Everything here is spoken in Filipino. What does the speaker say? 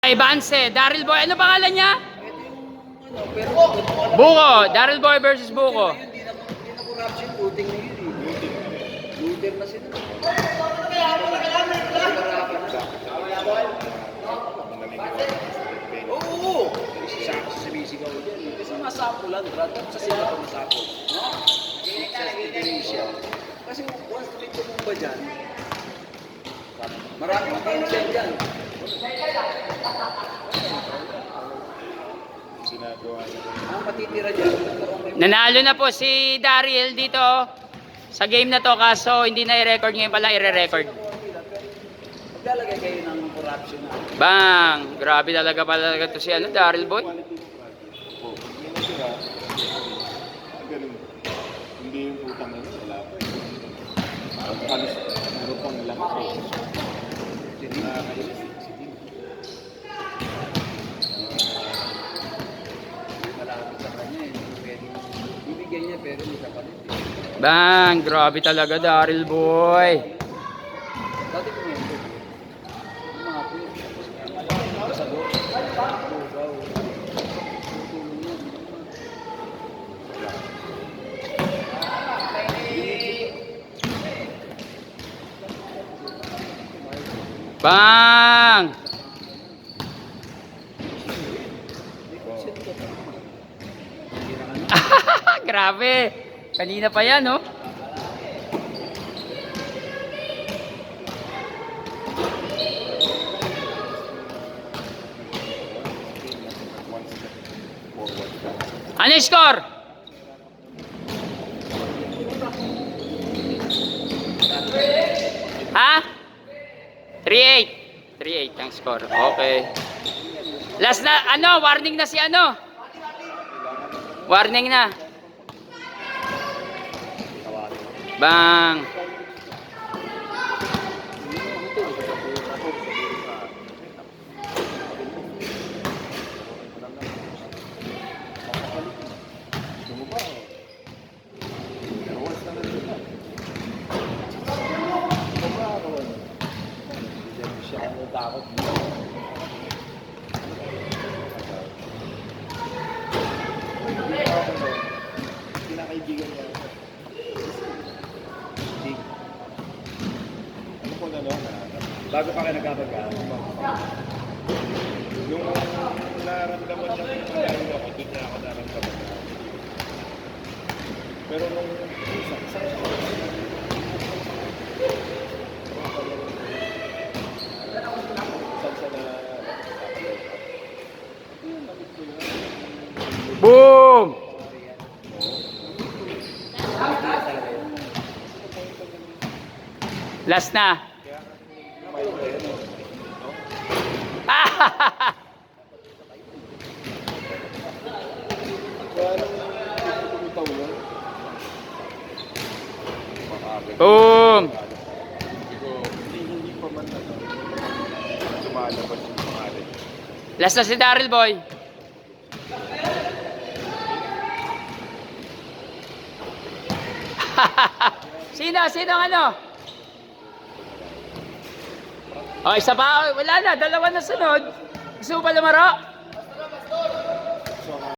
Kay Vance, Daryl Boy. Ano pangalan niya? Pero Buko. Daryl Boy versus Buko. hindi na corruption, looting na yun eh. Looter na sila. Oo! Sa bisigaw dyan. Kasi masapulan, brad. Sa sila pa masapul. Sa Indonesia. Kasi once na may tumumba dyan, maraming attention dyan. Ang matitira dyan, Nanalo na po si Daryl dito sa game na to, kaso hindi na i-record, ngayon pala i-record. maglalagay kayo ng corruption na. Bang! Grabe talaga to si Daryl Boy. Hindi yung utang na yun, wala pa. Halos, meron pang lakas. Malapit sa kanya eh. Pwede. Bibigyan niya pero may kapalit eh. Bang! Grabe talaga Daryl Boy. Dati ko ngayon. Yung mga po. Kasador. Lugaw. Tulong yan. Bang! Grabe. Kanina pa yan, no? Ano yung score? Ha? 3-8. 3-8 ang score. Okay. Last na, warning na si Warning na. Bang. Kinakaibigan niya. Ano po na Bago pa kayo nagkabagay. Yung naramdaman niya kung kailangan ako, doon niya ako naramdaman. Pero nung isang Boom! Last na. Boom! Hindi pa man lumalabas yung pangalan. Last na si Daryl Boy. Sino Oh, isa pa. Wala na. Dalawa na sunod. Gusto mo pa lumaro?